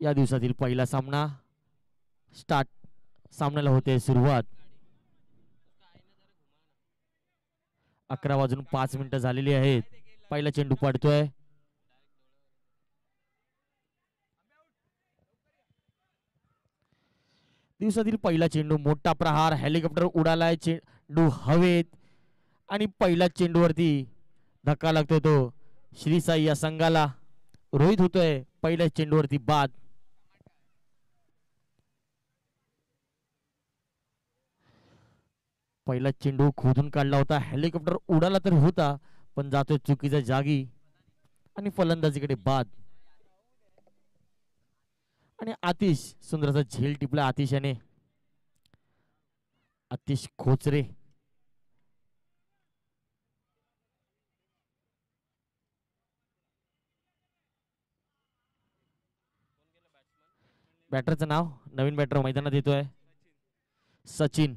या दिवसातील पहिला सामना स्टार्ट. सामन्याला होते सुरुवात. 11 वाजून 5 मिनिटं झालेली आहेत. पहिला चेंडू पडतोय. दिवसातील पहिला चेंडू, मोठा प्रहार, हेलिकॉप्टर उडालाय, चेंडू हवेत आणि पहिल्या चेंडूवरती धक्का लागतोय तो श्री साई या संघाला. रोहित होतोय पहिल्या चेंडूवरती बाद. पहिला चेंडू खोदून काढला होता, हेलिकॉप्टर उडाला तर होता पण जातोय चुकीच्या जागी आणि फलंदाजीकडे बाद. आणि आतिश, सुंदरचा झेल टिपला आतिश याने. आतिश खोचरे बॅटरचं नाव, नवीन बॅटर मैदानात येतोय सचिन.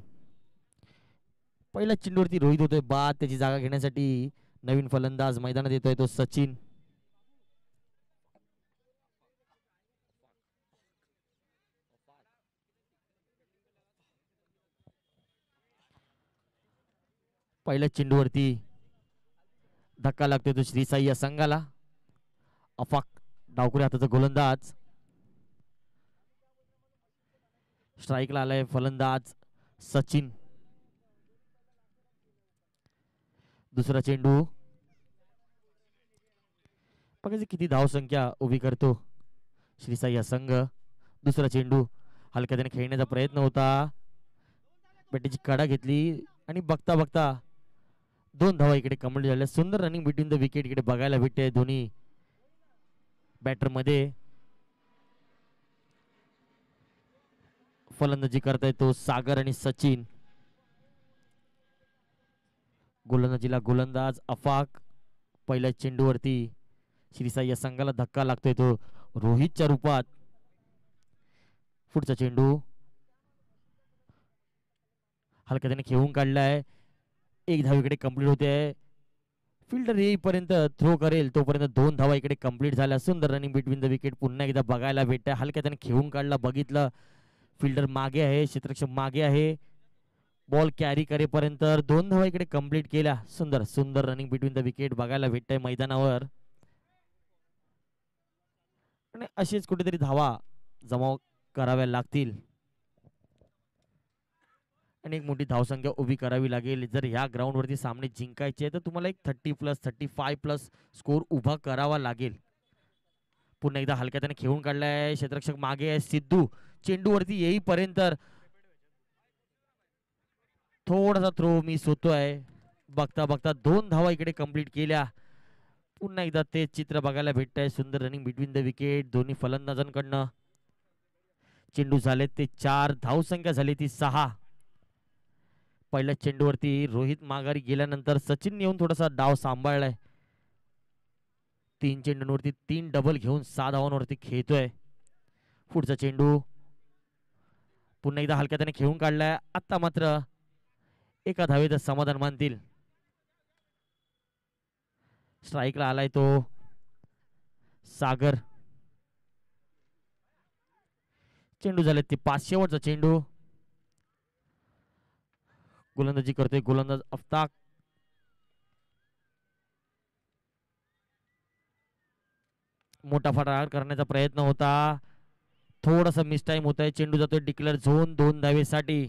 पहिल्या चेंडूवरती रोहित होतोय बाद. त्याची जागा घेण्यासाठी नवीन फलंदाज मैदानात येतोय तो सचिन. पहिल्या चेंडूवरती धक्का लागतोय तो श्री साई या संघाला. अफाक डावकुरी हाताचा गोलंदाज. स्ट्राईकला आलाय फलंदाज सचिन. दुसरा चेंडू, बघायची किती धावसंख्या उभी करतो श्री साई या संघ. दुसरा चेंडू हलक्याने खेळण्याचा प्रयत्न होता, बॅटीची कडा घेतली आणि बघता बघता 2 धावा इकडे कंप्लीट झाल्या. सुंदर रनिंग बिटवीन द विकेट इकडे बघायला भेटते दोन्ही बॅटर मध्ये. फलंदाजी करताय तो सागर आणि सचिन. गोलंदाजीला गोलंदाज अफाक. पहिल्या चेंडूवरती श्रीसाई या संघाला धक्का लागतोय तो रोहितच्या रूपात. पुढचा चेंडू हलक्या त्याने खेळून काढलाय. 1 धाव इकडे कंप्लीट होते. फिल्डर येईपर्यंत थ्रो करेल तोपर्यंत 2 धावा इकडे कंप्लीट झाल्या. सुंदर रनिंग बिटवीन द विकेट पुन्हा एकदा बघायला भेटतंय. हलक्या त्याने खेळून काढला, बघितलं फिल्डर मागे आहे, क्षेत्ररक्षक मागे आहे. बॉल कॅरी करेपर्यंत 2 धावा इकडे कंप्लीट केल्या. सुंदर सुंदर रनिंग बिटवीन द विकेट बघायला भेटतंय मैदानावर. आणि अशीच कुठेतरी धावा जमा कराव्या लागतील आणि एक मोठी धावसंख्या उभी करावी लागेल. जर ह्या ग्राउंडवरती सामने जिंकायचे तर तुम्हाला एक 30+, 35+ स्कोर उभा करावा लागेल. पुन्हा एकदा हलक्या त्याने खेळून काढलाय, क्षेत्ररक्षक मागे आहे. सिद्धू चेंडूवरती येईपर्यंत थोडासा थ्रो मिस होतोय. बघता बघता 2 धावा इकडे कंप्लीट केल्या. पुन्हा एकदा तेच चित्र बघायला भेटतंय. सुंदर रनिंग बिटवीन द विकेट दोन्ही फलंदाजांकडनं. चेंडू झाले ते 4, धावसंख्या झाली ती 6. पहिल्या चेंडूवरती रोहित माघारी गेल्यानंतर सचिन येऊन थोडासा डाव सांभाळलाय. 3 चेंडूंवरती 3 डबल घेऊन 6 धावांवरती खेळतोय. पुढचा चेंडू पुन्हा एकदा हलक्या त्याने खेळून काढलाय. आता मात्र एका धावेचं समाधान मानतील. स्ट्राईकला आलाय तो सागर. चेंडू झाले ते 5, शेवटचा चेंडू. गोलंदाजी करतोय गोलंदाज अफ्ताक. मोठा फटाफट करण्याचा प्रयत्न होता, थोडासा मिस टाइम होत आहे. चेंडू जातोय डिक्लेअर झोन 2 धावेसाठी.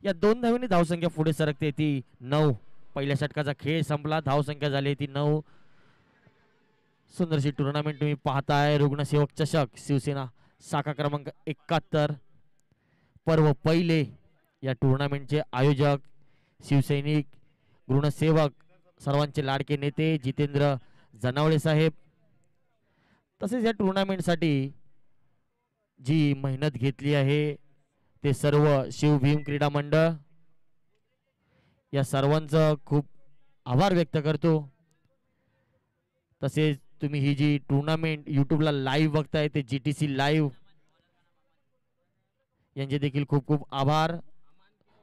या 2 धावेने धावसंख्या पुढे सरकते ती 9. पहिल्या षटकाचा खेळ संपला, धावसंख्या झाली ती 9. सुंदरशी टुर्नामेंट तुम्ही पाहताय. रुग्णसेवक चषक शिवसेना शाखा क्रमांक 71 पर्व पहिले. या टुर्नामेंटचे आयोजक शिवसैनिक, गृहसेवक, सर्वांचे लाडके नेते जितेंद्र जनावळे साहेब. तसेच या टुर्नामेंटसाठी जी मेहनत घेतली आहे ते सर्व शिव भीम क्रीडा मंडळ. या सर्वांचं खूप आभार व्यक्त करतो. तसेच तुम्ही ही जी टुर्नामेंट यूट्यूबला लाईव्ह बघताय ते GTC लाईव्ह यांचे देखील खूप खूप आभार.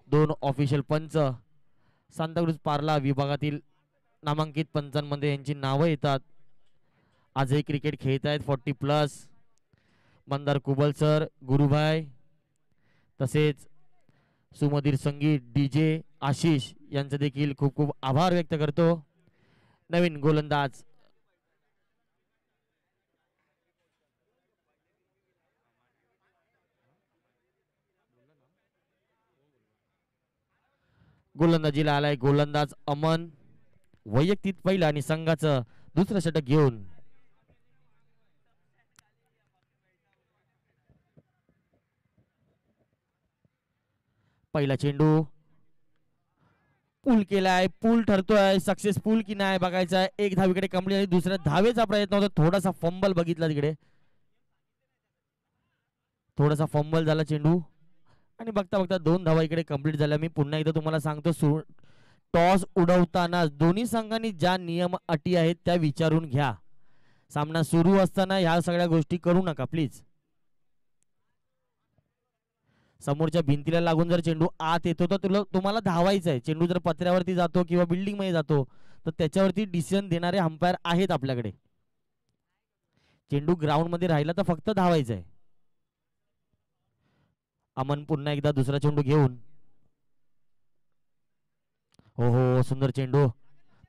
2 ऑफिशियल पंच, सांताक्रूज पार्ला विभागातील नामांकित पंचांमध्ये यांची नावं येतात. आजही क्रिकेट खेळत आहेत 40+. मंदार कुबल सर, गुरुभाई, तसेच सुमधीर संगीत DJ आशिष यांचे देखील खूप खूप आभार व्यक्त करतो. नवीन गोलंदाज गोलंदाजीला आलाय गोलंदाज अमन. वैयक्तिक पहिला आणि संघाचं दुसरं षटक घेऊन पहिला चेंडू पूल केलाय. पूल ठरतोय सक्सेसफुल की नाही बघायचं आहे. एक धावीकडे कंप्लीट आहे. दुसऱ्या धावेचा प्रयत्न होता. थोडासा फंबल बघितला तिकडे. थोडासा फंबल झाला चेंडू आणि बघता बघता 2 धावा इकडे कंप्लीट झाल्या. मी पुन्हा एकदा तुम्हाला सांगतो, टॉस उडवताना दोन्ही संघांनी ज्या नियम अटी आहेत त्या विचारून घ्या. सामना सुरू असताना ह्या सगळ्या गोष्टी करू नका प्लीज. समोरच्या भिंतीला लागून जर चेंडू आत येतो तर तुम्हाला धावायचं आहे. चेंडू जर पत्र्यावरती जातो किंवा बिल्डिंग मध्ये जातो तर त्याच्यावरती डिसिजन देणारे अंपायर आहेत आपल्याकडे. चेंडू ग्राउंड मध्ये राहिला तर फक्त धावायचं आहे. अमन पुन्हा एकदा दुसरा चेंडू घेऊन. हो हो, सुंदर चेंडू,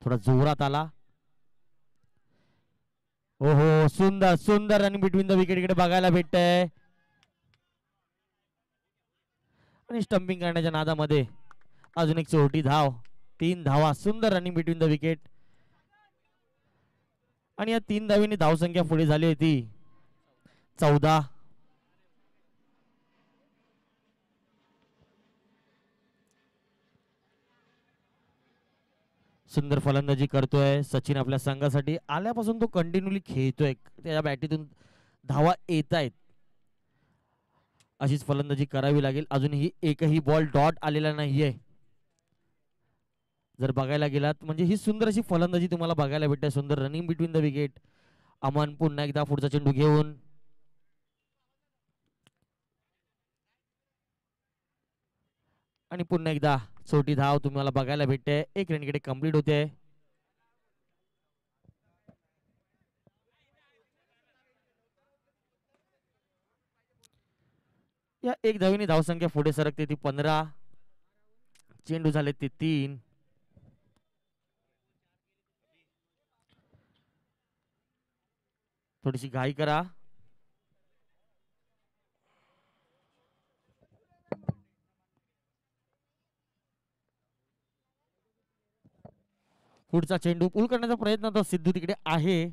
थोडा जोरात आला. हो हो, सुंदर सुंदर रन बिटवीन द विकेट इकडे बघायला भेटतंय. आणि स्टंपिंग करण्याच्या नादामध्ये अजून एक छोटी धाव. 3 धावा. सुंदर रनिंग बिटवीन द विकेट. आणि या 3 धावींनी धावसंख्या पुढे झाली होती 14. सुंदर फलंदाजी करतोय सचिन आपल्या संघासाठी. आल्यापासून तो कंटिन्युअली खेळतोय. त्याच्या बॅटीतून धावा येत आहेत. अशीच फलंदाजी करावी लागेल. अजूनही एकही बॉल डॉट आलेला नाहीये. जर बघायला गेलात म्हणजे ही सुंदर अशी फलंदाजी तुम्हाला बघायला भेटते. सुंदर running between the wicket. Aman पुन्हा एकदा पुढचा चेंडू घेऊन. आणि पुन्हा एकदा छोटी धाव तुम्हाला बघायला भेटते. 1 रन इकडे कंप्लीट होते. या 1 धावीने धावसंख्या पुढे सरकते ती 15. चेंडू झाले ते 3. थोडीशी घाई करा. पुढचा चेंडू पूल करण्याचा प्रयत्न तर सिद्धू तिकडे आहे.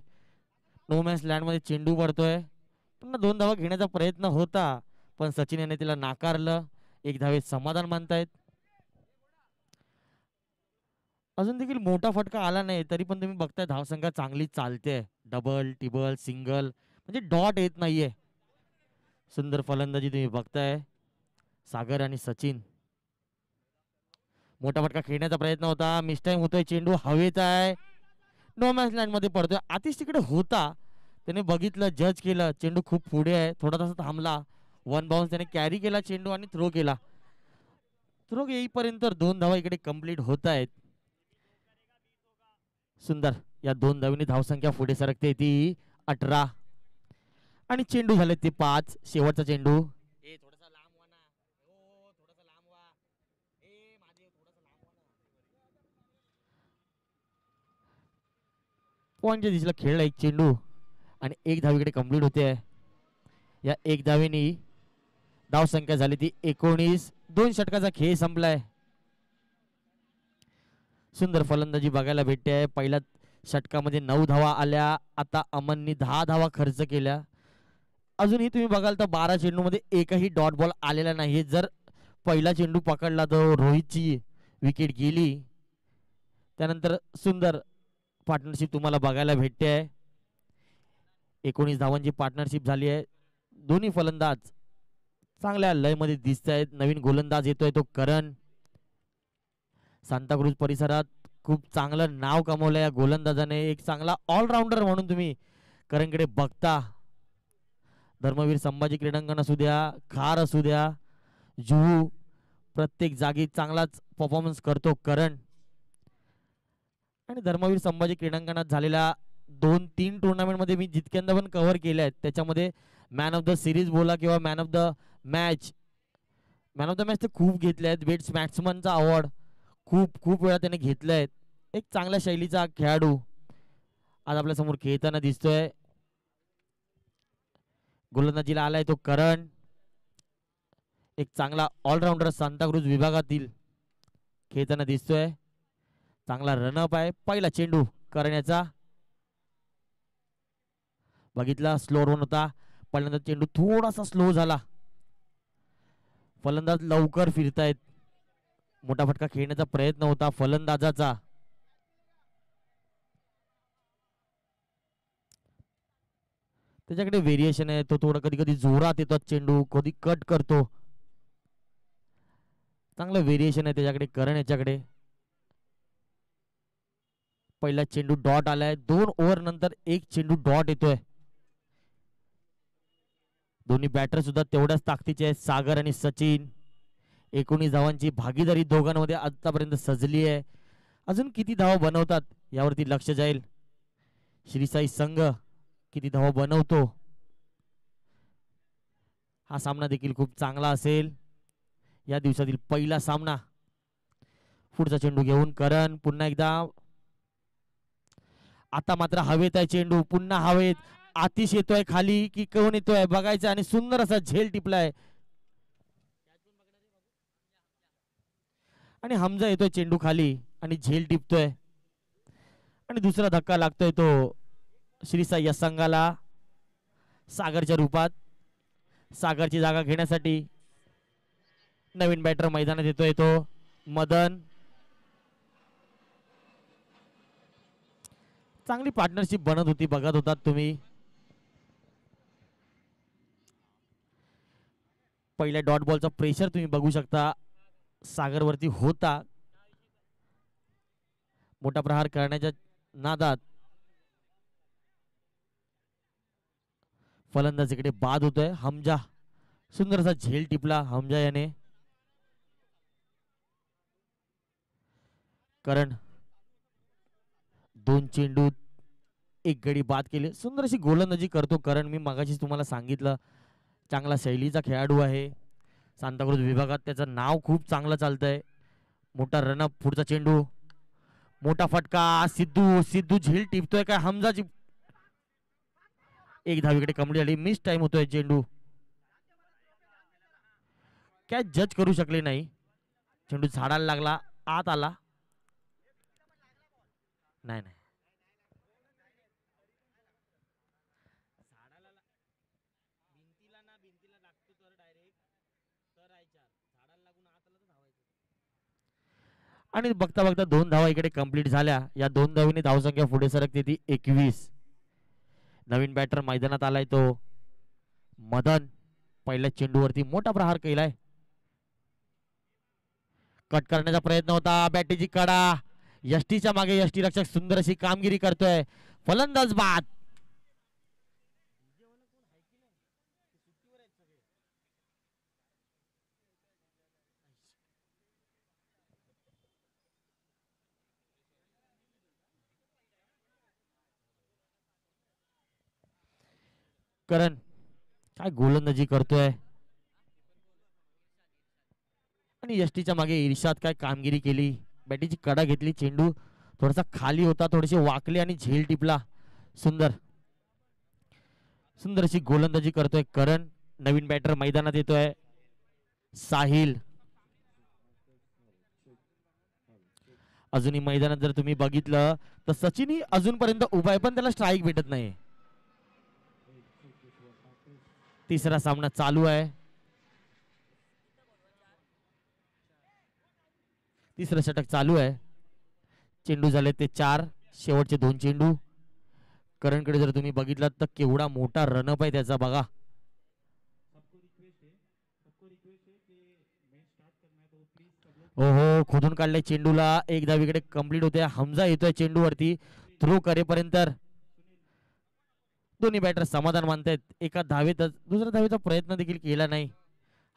नो मॅच लँड मध्ये चेंडू पडतोय. पुन्हा 2 धावा घेण्याचा प्रयत्न होता पण सचिन याने तिला नाकारलं. 1 धावेत समाधान मानतायत. अजून देखील मोठा फटका आला नाही तरी पण तुम्ही बघताय धावसंख्या चांगली चालते. डबल टिबल सिंगल म्हणजे डॉट येत नाहीये. सुंदर फलंदाजी तुम्ही बघताय सागर आणि सचिन. मोठा फटका खेळण्याचा प्रयत्न होता. मिस टाइम होतोय. चेंडू हवेत आहे. नो मॅच लँड मध्ये पडतोय. आतिश तिकडे होता. त्याने बघितलं, जज केलं. चेंडू खूप पुढे आहे. थोडा तास थांबला. 1 बाउन्स त्याने कॅरी केला चेंडू आणि थ्रो केला. थ्रो येईपर्यंत 2 धावा इकडे कंप्लीट होत आहेत. सुंदर. या 2 धावींनी धावसंख्या पुढे सरकते ती 18. आणि चेंडू झाले ते 5. शेवटचा चेंडू. पॉईंटच्या दिशेला खेळला एक चेंडू आणि 1 धावीकडे कंप्लीट होते. या 1 धावेनी धावसंख्या झाली ती 19. 2 षटकाचा खेळ संपलाय. सुंदर फलंदाजी बघायला भेटते. पहिल्या षटकामध्ये 9 धावा आल्या. आता अमननी 10 धावा खर्च केल्या. अजूनही तुम्ही बघाल तर 12 चेंडू मध्ये एकही डॉट बॉल आलेला नाही. जर पहिला चेंडू पकडला तर रोहितची विकेट गेली. त्यानंतर सुंदर पार्टनरशिप तुम्हाला बघायला भेटते. 19 धावांची पार्टनरशिप झाली आहे. दोन्ही फलंदाज चांगल्या लय मध्ये दिसत आहेत. नवीन गोलंदाज येतोय तो करण. सांताक्रूज परिसरात खूप चांगलं नाव कमवलं या गोलंदाजाने. एक चांगला ऑलराऊंडर म्हणून तुम्ही करणकडे बघता. धर्मवीर संभाजी क्रीडांगण असू द्या, खार असू द्या, जुहू, प्रत्येक जागी चांगलाच परफॉर्मन्स करतो करण. आणि धर्मवीर संभाजी क्रीडांगणात झालेल्या 2-3 टुर्नामेंटमध्ये मी जितक्यांदा पण कव्हर केले आहेत त्याच्यामध्ये मॅन ऑफ द सिरीज बोला किंवा match man of the match तर खूप घेतले आहेत. बेस्ट बॅट्समनचा अवॉर्ड खूप खूप वेळा त्याने घेतले आहेत. एक चांगल्या शैलीचा खेळाडू आज आपल्या समोर खेळताना दिसतोय. गोलंदाजीला आलाय तो करण, एक चांगला ऑलराऊंडर सांताक्रूज विभागातील खेळताना दिसतोय. चांगला रनअप आहे. पहिला चेंडू करण्याचा बघितला, स्लो रन होता. पहिल्यांदा चेंडू थोडासा स्लो झाला. फलंदाज लवकर फिरतायत. मोठा फटका खेळण्याचा प्रयत्न होता फलंदाजाचा. त्याच्याकडे व्हेरिएशन आहे. तो थोडा कधी कधी जोरात येतो चेंडू, कधी कट करतो. चांगलं व्हेरिएशन आहे त्याच्याकडे करण याच्याकडे. पहिला चेंडू डॉट आलाय. 2 ओव्हर नंतर एक चेंडू डॉट येतोय. दोन्ही बॅटर सुद्धा तेवढ्याच ताकदीचे आहेत. सागर आणि सचिन 19 धावांची भागीदारी दोघांमध्ये आतापर्यंत सजली आहे. अजून किती धावा बनवतात यावरती लक्ष जाईल. श्रीसाई संघ किती धावा बनवतो. हा सामना देखील खूप चांगला असेल. या दिवसातील पहिला सामना. पुढचा चेंडू घेऊन करण पुन्हा एकदा. आता मात्र हवेत आहे चेंडू, पुन्हा हवेत. आतिश येतोय खाली की कोण येतोय बघायचं आणि सुंदर असा झेल टिपलाय आणि हमजा येतोय चेंडू खाली आणि झेल टिपतोय आणि दुसरा धक्का लागतोय तो श्रीसाई या संघाला सागरच्या रूपात. सागरची जागा घेण्यासाठी नवीन बॅटर मैदानात येतोय तो मदन. चांगली पार्टनरशिप बनत होती, बघत होतात तुम्ही. पहिल्या डॉट बॉलचा प्रेशर तुम्ही बघू शकता सागरवरती होता. मोठा प्रहार करण्याच्या नादात फलंदाज इकडे बाद होतोय. हमजा सुंदरसा झेल टिपला हमजा याने. करण 2 चेंडू 1 गडी बाद केले. सुंदर अशी गोलंदाजी करतो करण. मी मगाशीच तुम्हाला सांगितलं चांगला शैलीचा खेळाडू आहे. सांताक्रूज विभागात त्याचं नाव खूप चांगलं चालतंय. मोठा रनअप. पुढचा चेंडू मोठा फटका. सिद्धू झेल टिपतोय काय हमजाची. एक धावीकडे कमडी आली. मिस टाइम होतोय चेंडू. काय जज करू शकले नाही. चेंडू झाडाला लागला, आत आला. नाही नाही आणि बघता बघता 2 धावा इकडे कंप्लीट झाल्या. या 2 धावीने धावसंख्या पुढे सरकते ती 21. नवीन बॅटर मैदानात आलाय तो मदन. पहिल्या चेंडूवरती मोठा प्रहार केलाय. कट करण्याचा प्रयत्न होता. बॅटीची कडा. यष्टीच्या मागे यष्टी रक्षक सुंदर अशी कामगिरी करतोय. फलंदाज बाद. करण काय गोलंदाजी करतोय आणि यष्टीच्या मागे इर्षाद काय कामगिरी केली. बॅटीची कडा घेतली. चेंडू थोडासा खाली होता, थोडेसे वाकले आणि झेल टिपला. सुंदर सुंदर अशी गोलंदाजी करतोय करण. नवीन बॅटर मैदानात येतोय साहिल. अजूनही मैदानात जर तुम्ही बघितलं तर सचिन अजूनपर्यंत उभा आहे पण त्याला स्ट्राईक भेटत नाही. तिसरा सामना चालू आहे. तिसरं षटक चालू आहे. चेंडू झाले ते 4. शेवटचे 2 चेंडू. करणकडे जर तुम्ही बघितलात तर केवढा मोठा रनअप आहे त्याचा बघा. हो खोदून काढले चेंडूला. एक धावीकडे कंप्लीट होते. हमजा येतोय चेंडूवरती. थ्रो करेपर्यंत दोन्ही बॅटर समाधान मानतायत. एका धावेतच दुसऱ्या धावेचा प्रयत्न देखील केला नाही.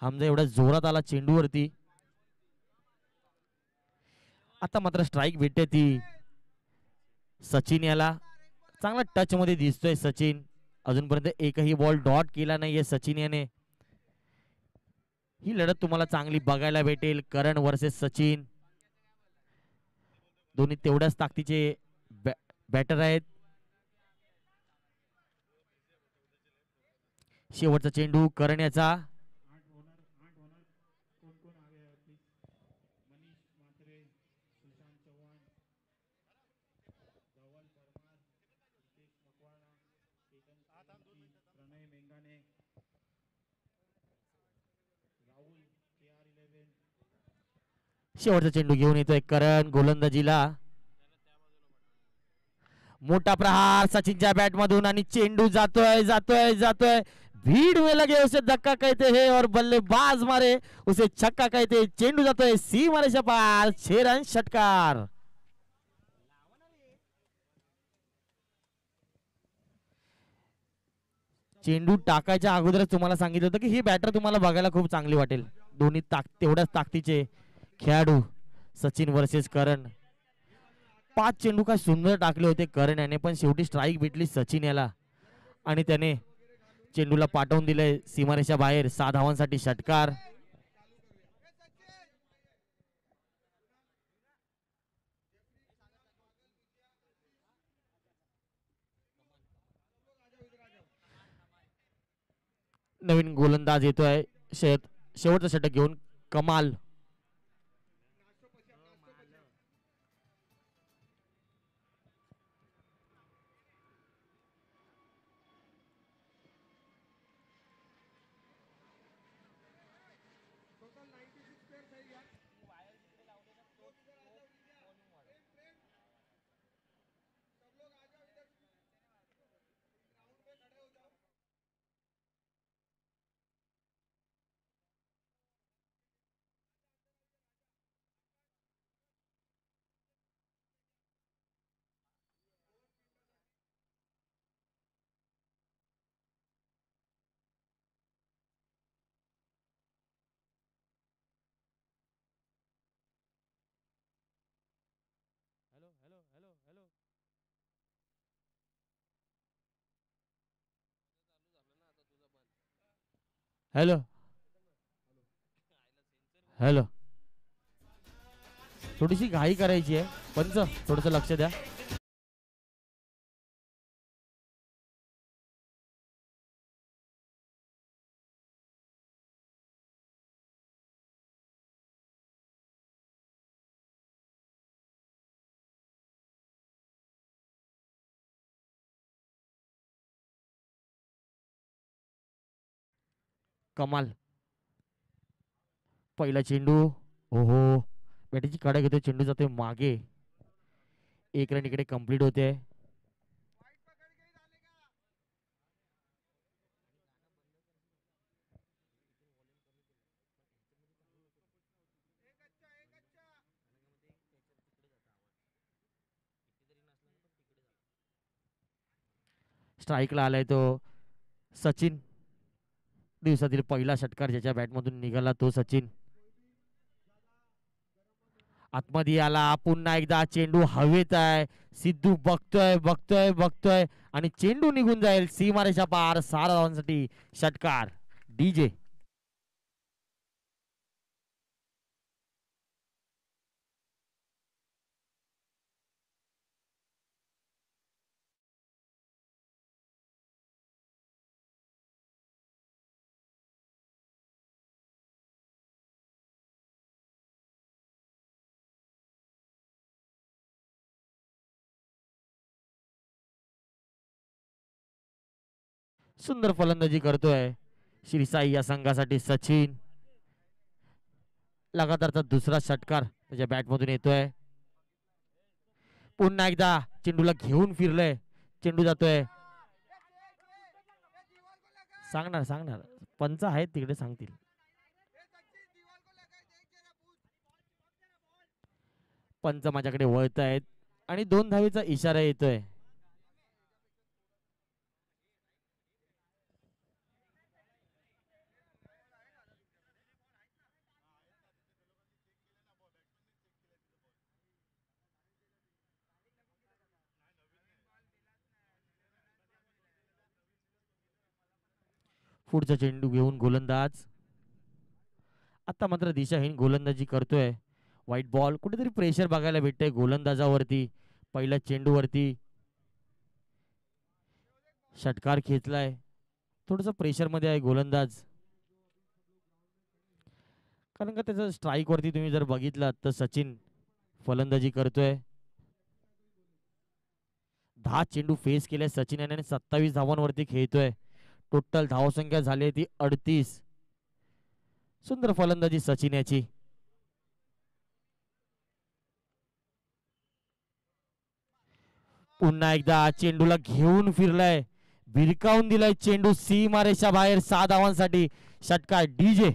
हमजा एवढा जोरात आला चेंडूवरती. आता मात्र स्ट्राईक भेटते ती सचिन याला. चांगला टच मध्ये दिसतोय सचिन. अजूनपर्यंत एकही बॉल डॉट केला नाहीये सचिन याने. ही लढत तुम्हाला चांगली बघायला भेटेल. करण वर्सेस सचिन, दोन्ही तेवढ्याच ताकदीचे बॅटर आहेत. शेवटचा चेंडू करण याचा. शेवटचा चेंडू घेऊन येतोय करण गोलंदाजीला. मोठा प्रहार सचिनच्या बॅट मधून आणि चेंडू जातोय जातोय जातोय. भीड़ में लगे उसे धक्का कहते हैं और बल्लेबाज मारे उसे छक्का कहते हैं. चेंडू जातोय सीमारेषा पार. 6 रन षटकार. चेंडू टाकायच्या अगोदरच तुम्हाला सांगितलं होतं की ही बॅटर तुम्हाला बघायला खूप चांगली वाटेल. दोन्ही तेवढ्याच ताकदीचे खेळाडू सचिन वर्सेस करण. 5 चेंडू काय सुंदर टाकले होते करण याने, पण शेवटी स्ट्राईक भेटली सचिन याला आणि त्याने चेंडूला पाठवून दिले सीमारेषा बाहेर. 6 धावांसाठी षटकार. नवीन गोलंदाज येतोय शेवटचा षटक घेऊन कमाल. Hello hello. थोडीशी घाई करायची आहे पंच, थोडस लक्ष द्या. कमाल. पहिला चेंडू. ओहो, बॅटीची कडा घेतोय. चेंडू जातोय मागे. 1 रन इकडे कंप्लीट होते. स्ट्राईकला आलाय तो सचिन. दिवसातील पहिला षटकार ज्याच्या बॅटमधून निघाला तो सचिन. आतमध्ये आला पुन्हा एकदा. चेंडू हवेत आहे. सिद्धू बघतोय बघतोय बघतोय आणि चेंडू निघून जाईल सीमारेषा पार. 6 धावांसाठी षटकार. डीजे. सुंदर फलंदाजी करतोय श्रीसाई या संघासाठी सचिन. लगातारचा दुसरा षटकार त्याच्या बॅटमधून येतोय. पुन्हा एकदा चेंडूला घेऊन फिरलंय. चेंडू जातोय. सांगणार सांगणार पंच आहेत तिकडे सांगतील. पंच माझ्याकडे वळत आहेत आणि 2 धावेचा इशारा येतोय. पुढचा चेंडू घेऊन गोलंदाज. आता मात्र दिशाहीन गोलंदाजी करतोय. White ball. कुठेतरी प्रेशर बघायला भेटतंय गोलंदाजावरती. पहिल्या चेंडूवरती षटकार खेचलाय. थोडस प्रेशर मध्ये आहे गोलंदाज. कारण का त्याचं स्ट्राईक वरती तुम्ही जर बघितलात तर सचिन फलंदाजी करतोय. 10 चेंडू फेस केले सचिन याने 27 धावांवरती खेळतोय. टोटल धावसंख्या झाली ती 38. सुंदर फलंदाजी सचिन याची. पुन्हा एकदा चेंडूला घेऊन फिरलाय. भिरकावून दिलाय चेंडू सीमारेषा बाहेर. 6 धावांसाठी षटकार. डीजे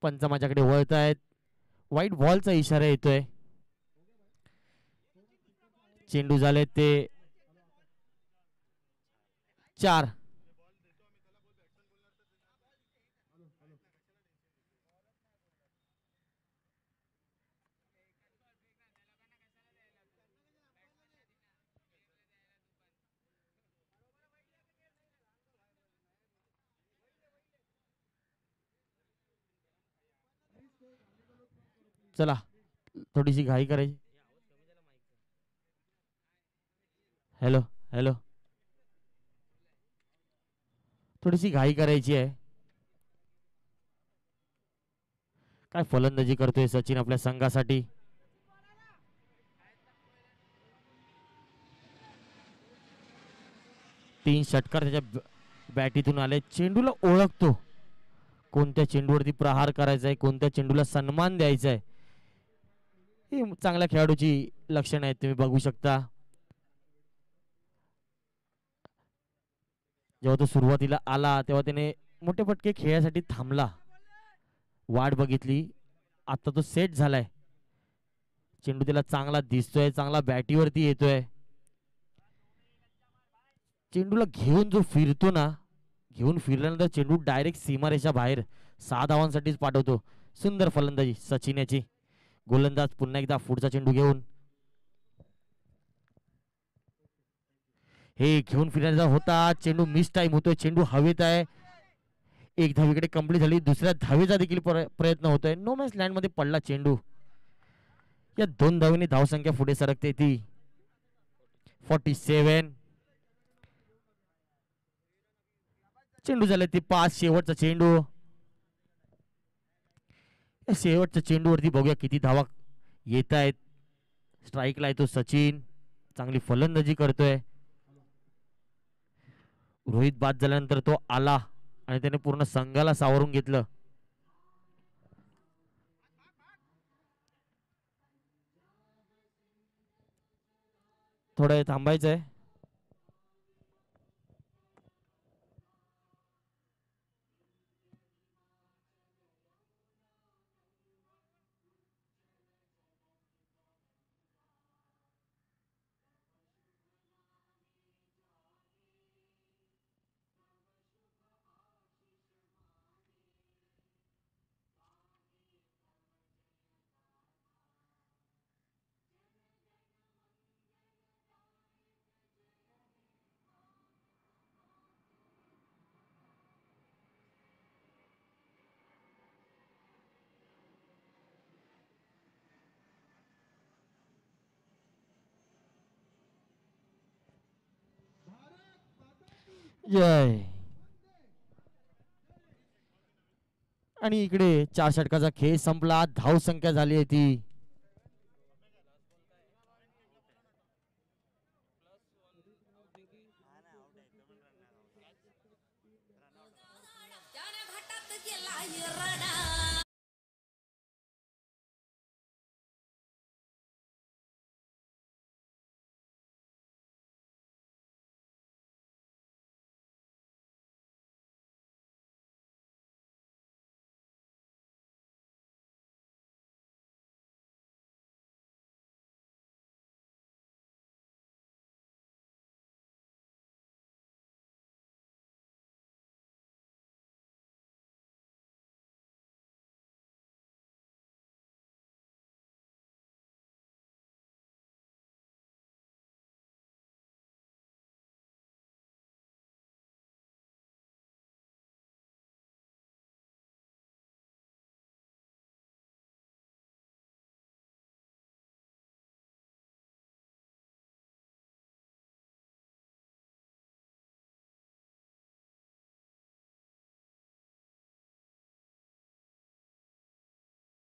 पंच माझ्याकडे वळत आहेत. व्हाईट बॉलचा इशारा येतोय. चेंडू झाले ते 4. चला थोडीशी घाई करायची. Hello hello. थोडीशी घाई करायची आहे. काय फलंदाजी करतोय सचिन आपल्या संघासाठी. तीन षटकार त्याच्या बॅटीतून आले. चेंडूला ओळखतो कोणत्या चेंडूवरती प्रहार करायचा आहे, कोणत्या चेंडूला सन्मान द्यायचा आहे. ही चांगल्या खेळाडूची लक्षणं आहेत, तुम्ही बघू शकता. जेव्हा तो सुरुवातीला आला तेव्हा त्याने मोठे फटके खेळासाठी थांबला, वाट बघितली. आता तो सेट झालाय. चेंडू त्याला चांगला दिसतोय, चांगला बॅटीवरती येतोय. चेंडूला घेऊन जो फिरतो ना, घेऊन फिरल्यानंतर चेंडू डायरेक्ट सीमारेषा बाहेर 6 धावांसाठीच पाठवतो. सुंदर फलंदाजी सचिन याची. गोलंदाज पुन्हा एकदा पुढचा चेंडू घेऊन. हे घेऊन फिरण्याचा होता चेंडू. मिस टाइम होतोय. चेंडू हवेत आहे. एक धावीकडे कंप्लीट झाली. दुसऱ्या धावेचा देखील प्रयत्न होतोय. नो मॅच लँड मध्ये पडला चेंडू. या 2 धावांनी धावसंख्या पुढे सरकते ती 47. चेंडू झाले ती 5. शेवटचा चेंडू. या शेवटच्या चेंडूवरती बघूया किती धावा येत आहेत. स्ट्राईकला येतो सचिन. चांगली फलंदाजी करतोय. रोहित बाद झाल्यानंतर तो आला आणि त्याने पूर्ण संघाला सावरून घेतलं. थोडं थांबायचंय. जय. आणि इकडे 4 षटकाचा खेळ संपला. धाव संख्या झाली आहे ती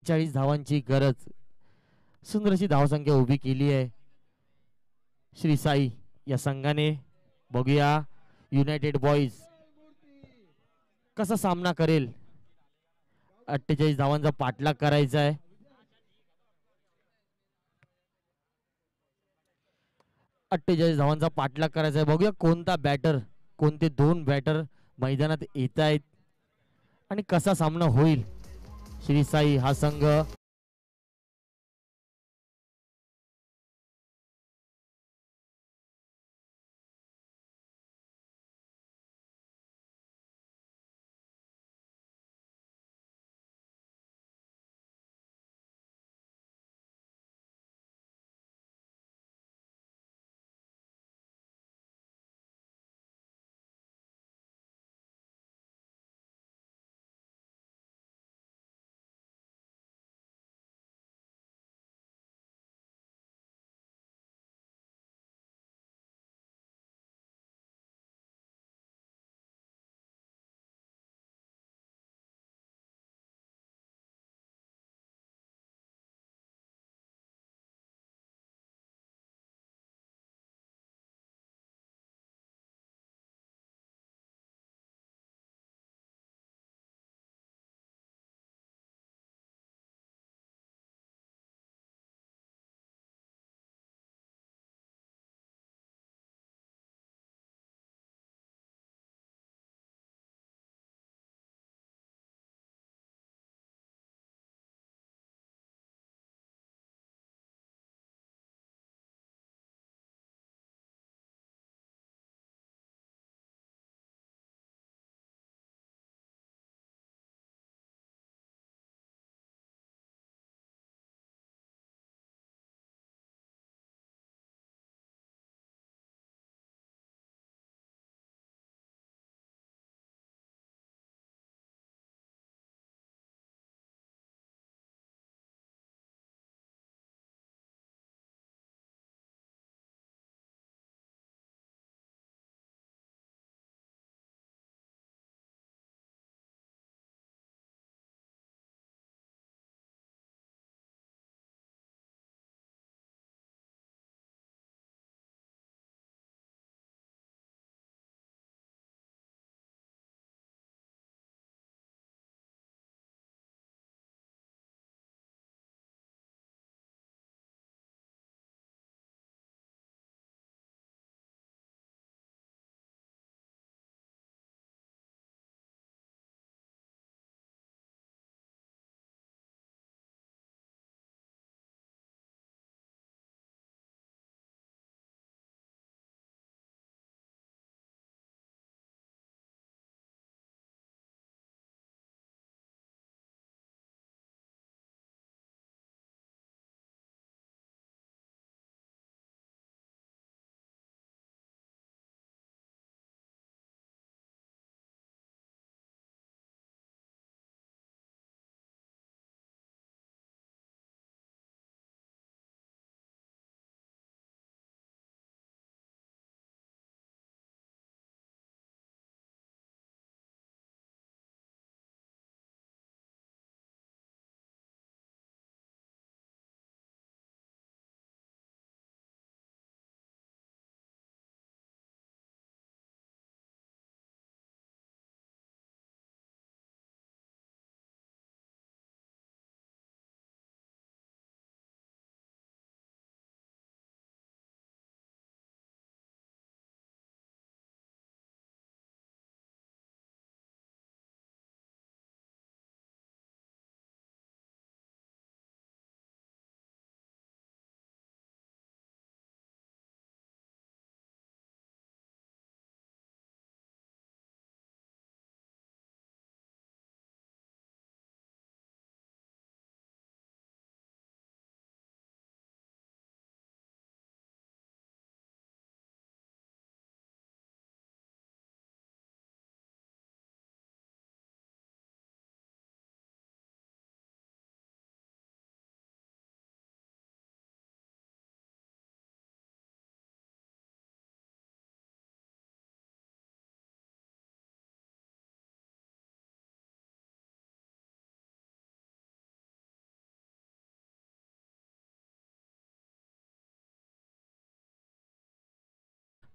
40 धावांची गरज, सुंदर अशी धावसंख्या उभी केली आहे श्री साई या संघाने. बघूया युनायटेड बॉईज कसा सामना करेल. 48 धावांचा पाठलाग करायचा आहे. 48 धावांचा पाठलाग करायचा आहे. बघूया कोणता बॅटर, कोणते दोन बॅटर मैदानात येत आहेत आणि कसा सामना होईल. श्री साई हा संघ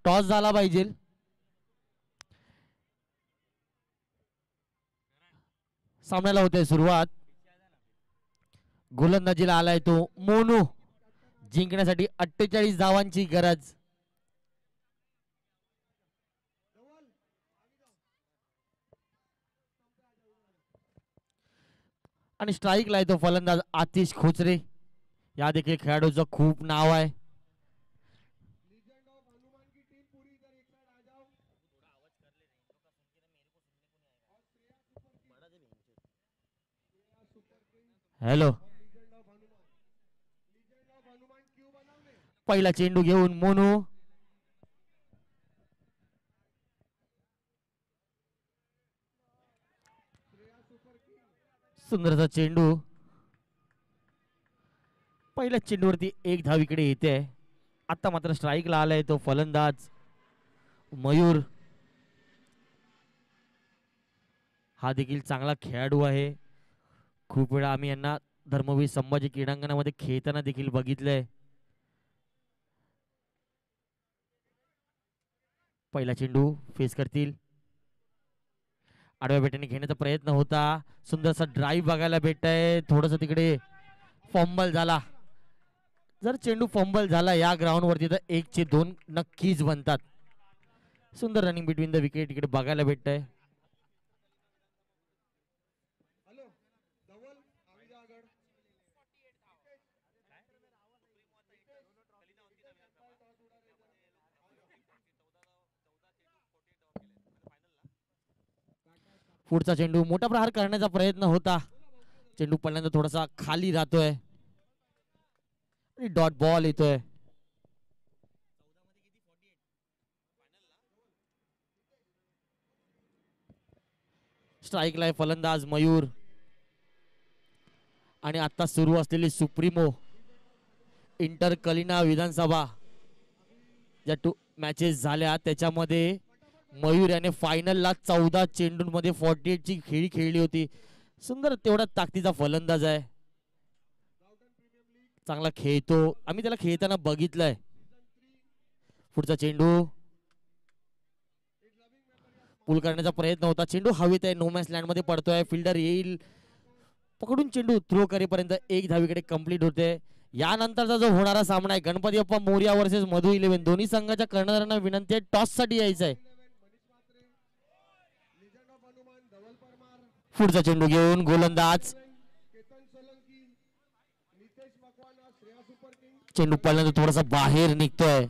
टॉस झाला पाहिजे. सामन्याला होते सुरुवात. गोलंदाजीला आलाय तो मोनू. जिंकण्यासाठी 48 धावांची गरज. आणि स्ट्राईकला आहे तो फलंदाज आतिश खोचरे. या देखील खेळाडूचं खूप नाव आहे. हॅलो. पहिला चेंडू घेऊन मोनू. सुंदरचा चेंडू. पहिल्या चेंडूवरती एक धाव इकडे येते. आता मात्र स्ट्राईकला आलाय तो फलंदाज मयूर. हा देखील चांगला खेळाडू आहे. खूप वेळा आम्ही यांना धर्मवीर संभाजी क्रीडांगणामध्ये खेळताना देखील बघितलंय. पहिला चेंडू फेस करतील. आडव्या बेट्याने घेण्याचा प्रयत्न होता. सुंदरसा ड्राईव्ह बघायला भेटतंय. थोडस तिकडे फंबल झाला. जर चेंडू फंबल झाला या ग्राउंड वरती तर 1-2 नक्कीच बनतात. सुंदर रनिंग बिटवीन द विकेट इकडे बघायला भेटतंय. पुढचा चेंडू मोठा प्रहार करण्याचा प्रयत्न होता. चेंडू पहिल्यांदा थोडासा खाली राहतोय आणि डॉट बॉल येतोय. स्ट्राईकला फलंदाज मयूर. आणि आता सुरू असलेली सुप्रीमो इंटर कलिना विधानसभा ज्या मॅचेस झाल्या त्याच्यामध्ये मयूर याने फायनलला 14 चेंडूंमध्ये 48 ची खेळी खेळली होती. सुंदर तेवढा ताकदीचा फलंदाज आहे. चांगला खेळतो. आम्ही त्याला खेळताना बघितलंय. पुढचा चेंडू पुल करण्याचा प्रयत्न होता. चेंडू हवेत आहे. नो मॅच लँड मध्ये पडतोय. फिल्डर येईल पकडून चेंडू थ्रो करेपर्यंत एक धावीकडे कंप्लीट होते. यानंतरचा जो होणारा सामना आहे गणपती बाप्पा मोरया वर्सेस मधु 11. दोन्ही संघाच्या कर्णधारांना विनंती आहे टॉस साठी यायचं आहे. पुढचा चेंडू घेऊन गोलंदाज. चेंडू पहिल्यांदा थोडासा बाहेर निघतोय.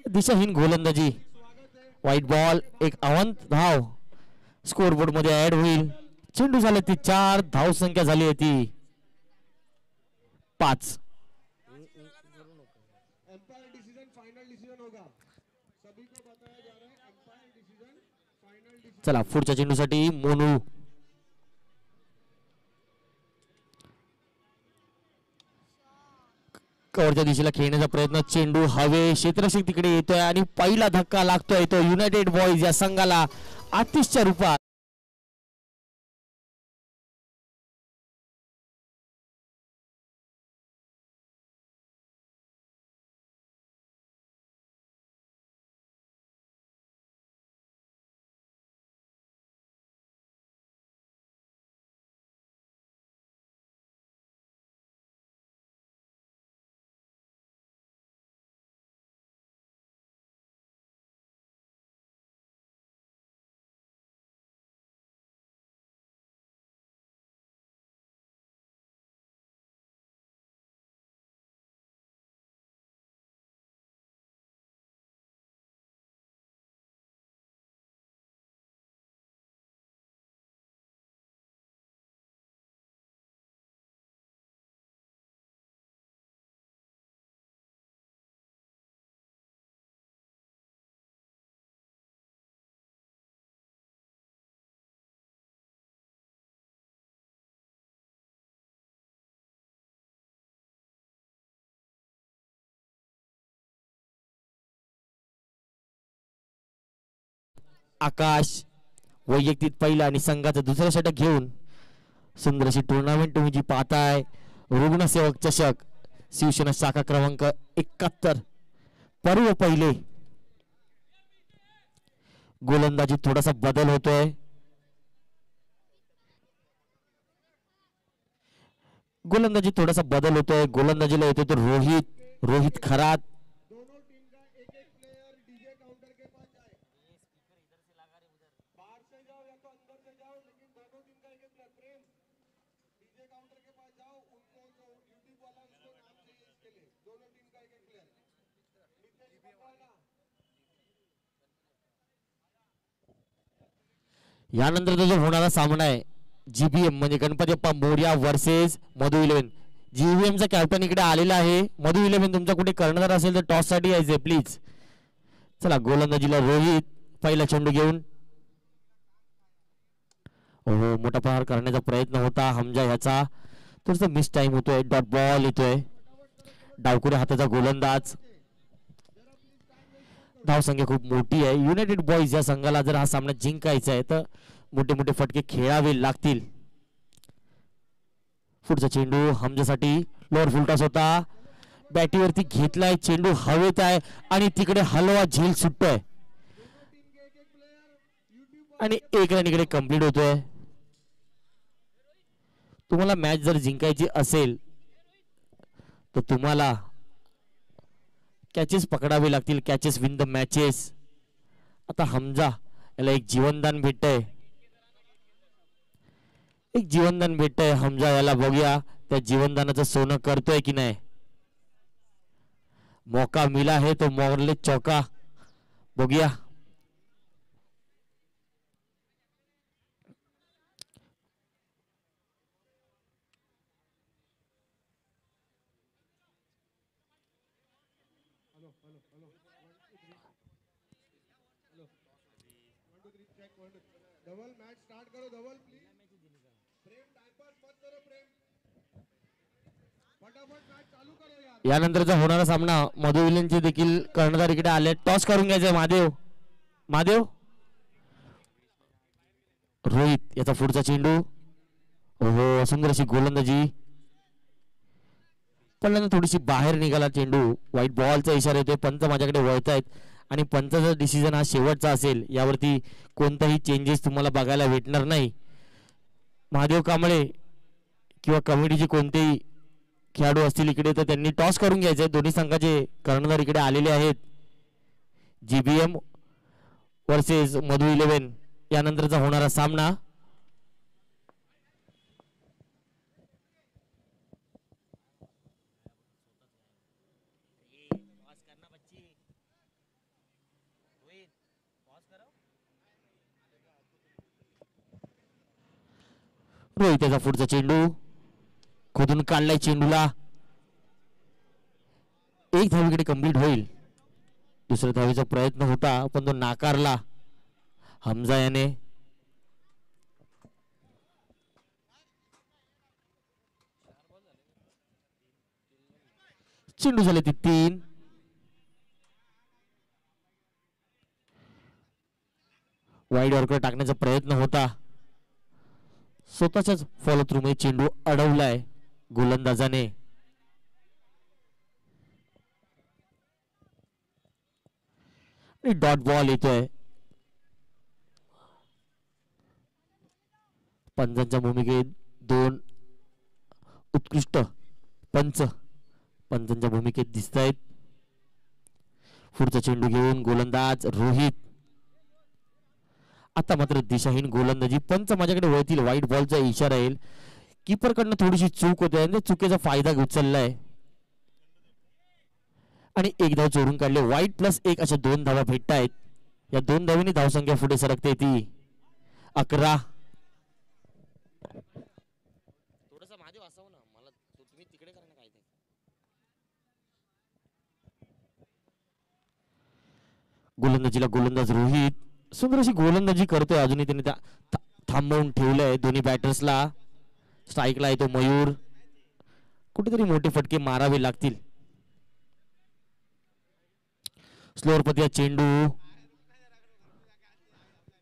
दिशाहीन गोलंदाजी. White ball. एक अवंत धाव स्कोरबोर्ड मध्ये ऍड होईल. चेंडू झाले ती 4. धाव संख्या झाली आहे ती 5. चला पुढच्या चेंडूसाठी मोनू. कव्हरच्या दिशेला खेळण्याचा प्रयत्न. चेंडू हवे क्षेत्ररक्षक तिकडे येतोय आणि पहिला धक्का लागतोय तो युनायटेड बॉईज या संघाला आतिशच्या रूपात. आकाश वैयक्तिक पहिला आणि संघाचं दुसरं षटक घेऊन सुंदर अशी टुर्नामेंट तुम्ही जी पाहताय. रुग्णसेवक चषक शिवसेना शाखा क्रमांक 71 पर्व पहिले गोलंदाजी थोडासा बदल होतोय. गोलंदाजी थोडासा बदल होतोय. गोलंदाजीला येतोय तो रोहित खरात. यानंतरचा जो होणारा सामना आहे जीबीएम म्हणजे गणपती अप्पा मोर्या वर्सेस मधु 11. जीबीएम चा कॅप्टन इकडे आलेला आहे. मधु 11 तुमचा कुठे कर्णधार असेल तर टॉस साठी यायचे प्लीज. चला गोलंदाजीला रोहित पहिला चेंडू घेऊन. हो मोठा प्रहार करण्याचा प्रयत्न होता हमजा ह्याचा. थोडासा मिस टाइम होतोय. डॉट बॉल येतोय. डावकुऱ्या हाताचा गोलंदाज. धावसंख्या खूप मोठी आहे. युनायटेड बॉईज या संघाला जर हा सामना जिंकायचा आहे तर मोठे मोठे फटके खेळावे लागतील. पुढचा चेंडू हमजासाठी लोअर फुलटॉस होता. बॅटीवरती घेतलाय चेंडू हवेत आहे आणि तिकडे हलवा झेल सुटतोय आणि एक रन इकडे कंप्लीट होतोय. तुम्हाला मॅच जर जिंकायची असेल तर तुम्हाला कॅचेस पकडावे लागतील. Catches win the matches. आता हमजा याला एक जीवनदान भेटतंय. एक जीवनदान भेटतंय हमजा याला. बघूया त्या जीवनदानाचं सोनं करतोय की नाही. मौका मिला है तो मोरले चौका. बघूया. यानंतरचा होणारा सामना मधु विलेनचे देखील कर्णधार इकडे आले. टॉस करून घ्यायचंय महादेव. रोहित याचा पुढचा चेंडू. हो सुंदर अशी गोलंदाजी. पण थोडीशी बाहेर निघाला चेंडू. व्हाईट बॉलचा इशारा येतोय. पंच माझ्याकडे वळतायत आणि पंचाचा डिसिजन हा शेवटचा असेल. यावरती कोणताही चेंजेस तुम्हाला बघायला भेटणार नाही. महादेव कांबळे किंवा कमिटीचे कोणतेही खेळाडू असतील इकडे तर त्यांनी टॉस करून घ्यायचे. दोन्ही संघाचे कर्णधार इकडे आलेले आहेत. जीबीएम वर्सेस मधु 11 यानंतरचा होणारा सामना. रोहित त्याचा पुढचा चेंडू खोदून काढलाय चेंडूला. एक धावीकडे कंप्लीट होईल. दुसऱ्या धावीचा प्रयत्न होता पण तो नाकारला हमजा याने. चेंडू झाले ते 3. वाईड ऑर्कर टाकण्याचा प्रयत्न होता. स्वतःच्याच फॉलो थ्रू मध्ये चेंडू अडवलाय गोलंदाजाने. डॉट बॉल येतोय. पंचांच्या भूमिकेत 2 उत्कृष्ट पंचांच्या भूमिकेत दिसत आहेत. पुढचा चेंडू घेऊन गोलंदाज रोहित. आता मात्र दिशाहीन गोलंदाजी. पंच माझ्याकडे वळतील. व्हाईट बॉलचा इशारा येईल. कीपर कडनं थोडीशी चूक होते आणि चुकीचा फायदा उचललाय आणि एक धाव चोरून काढले. वाईट +1 अशा 2 धावा भेटतायत. या 2 धावीने धावसंख्या पुढे सरकते ती 11. थोडासा महादेव असावं ना. मला तुम्ही तिकडे करणं काय ते. गोलंदाजीला गोलंदाज रोहित सुंदर अशी गोलंदाजी करतोय. अजूनही त्याने थांबवून ठेवलंय दोन्ही बॅटर्सला. स्ट्राईकला येतो मयूर. कुठेतरी मोठे फटके मारावे लागतील. स्लोअर पती चेंडू.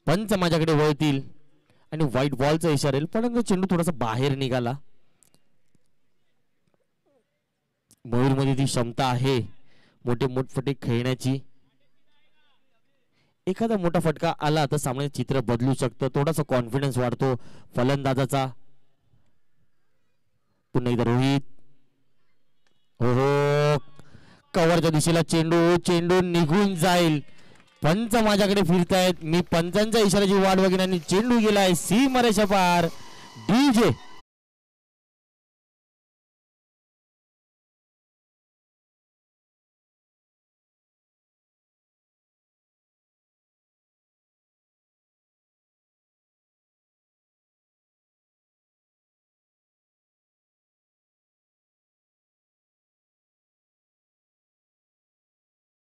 पंच माझ्याकडे वळतील आणि व्हाईट बॉलचा इशारा येईल. पण चेंडू थोडासा बाहेर निघाला. मयूर मध्ये ती क्षमता आहे मोठे मोठफटे खेळण्याची. एखादा मोठा फटका आला तर सामन्याचे चित्र बदलू शकतं. थोडासा कॉन्फिडन्स वाढतो फलंदाजाचा. पुन्हा एकदा रोहित. हो हो, कव्हरच्या दिशेला चेंडू, चेंडू निघून जाईल. पंच माझ्याकडे फिरतायत, मी पंचांच्या इशाऱ्याची वाट बघीन आणि चेंडू गेलाय सीमारेषा पार. डीजे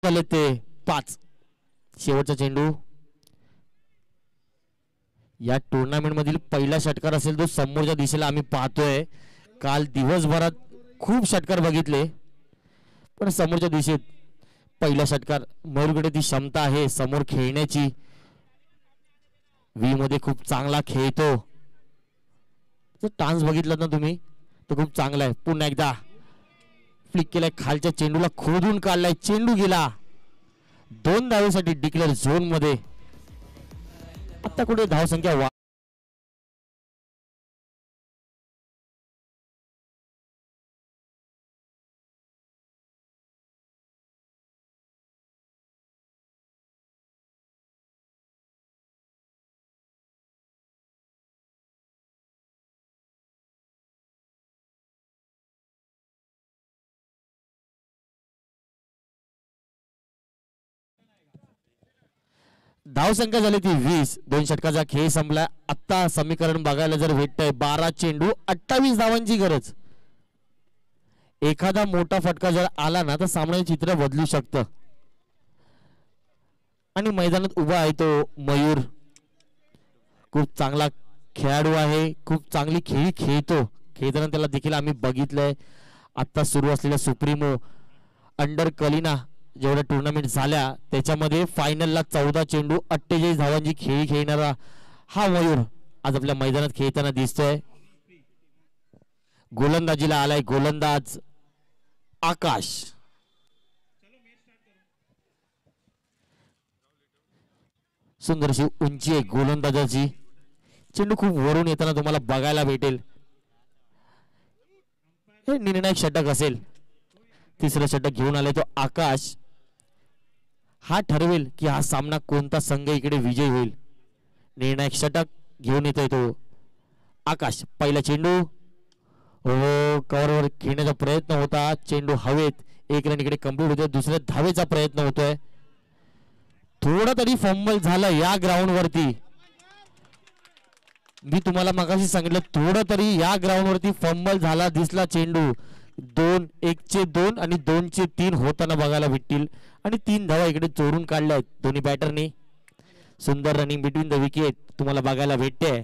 झाले ते 5. शेवटचा चेंडू. या टुर्नामेंट मधील पहिला षटकार असेल तो समोरच्या दिशेला आम्ही पाहतोय. काल दिवसभरात खूप षटकार बघितले पण समोरच्या दिशेत पहिला षटकार. मयूरकडे ती क्षमता आहे समोर खेळण्याची. व्ही मध्ये खूप चांगला खेळतो. टान्स बघितलं ना तुम्ही तो खूप चांगला आहे. पुन्हा एकदा फ्लिक केलाय, खालच्या चेंडूला खोदून काढलाय, चेंडू गेला. 2 धावेसाठी डिक्लेअर झोन मध्ये. आता कुठे धावसंख्या धावसंख्या झाली ती 20. 2 षटकाचा खेळ संपला. आता समीकरण बघायला जर भेटतंय 12 चेंडू 28 धावांची गरज. एखादा मोठा फटका जर आला ना तर सामन्याचे चित्र बदलू शकतं. आणि मैदानात उभा आहे तो मयूर. खूप चांगला खेळाडू आहे, खूप चांगली खेळी खेळतो. खेळताना त्याला देखील आम्ही बघितलंय. आता सुरू असलेल्या सुप्रीमो अंडर कलिना जेवढ्या टुर्नामेंट झाल्या त्याच्यामध्ये फायनलला 14 चेंडू 48 धावांची खेळी खेळणारा हा मयूर आज आपल्या मैदानात खेळताना दिसतोय. गोलंदाजीला आलाय गोलंदाज आकाश. सुंदरशी उंची आहे गोलंदाजाची. चेंडू खूप वरून येताना तुम्हाला बघायला भेटेल. हे निर्णायक षटक असेल. तिसरं षटक घेऊन आलाय तो आकाश. हा ठरवेल की हा सामना कोणता संघ इकडे विजयी होईल. निर्णायक षटक घेऊन येतोय तो आकाश. पहिला चेंडू हो, कव्हरवर खेळण्याचा प्रयत्न होता, चेंडू हवेत. 1 रन इकडे कंप्लीट होतोय. दुसऱ्या धावेचा प्रयत्न होतोय. थोडा तरी फंबल झालं या ग्राउंड वरती. मी तुम्हाला मगाशी सांगितलं थोडं तरी या ग्राउंड वरती फंबल झाला दिसला चेंडू. 1चे 2 आणि 2चे 3 होताना बघायला भेटतील. आणि 3 धावा इकडे चोरून काढल्या दोन्ही बॅटरनी. सुंदर रनिंग बिटवीन द विकेट तुम्हाला बघायला भेटते.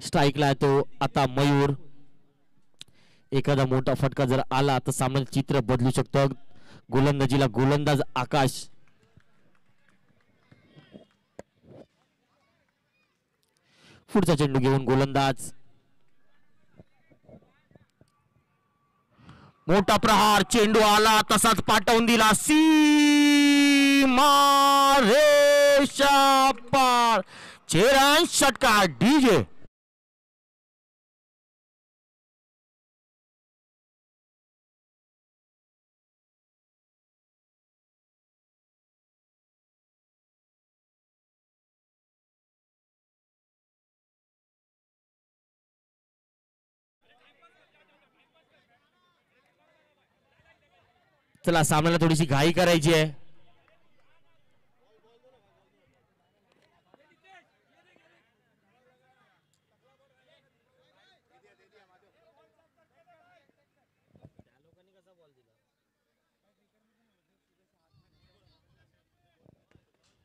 स्ट्राईकला तो आता मयूर. एखादा मोठा फटका जर आला तर सामन्याचे चित्र बदलू शकतं. गोलंदाजीला गोलंदाज आकाश. पुढचा चेंडू घेऊन गोलंदाज. मोठा प्रहार, चेंडू आला तसाच पाठवून दिला सीमारेषा पार. चेरान षटकार डीजे. चला सामन्याला थोडीशी घाई करायची आहे.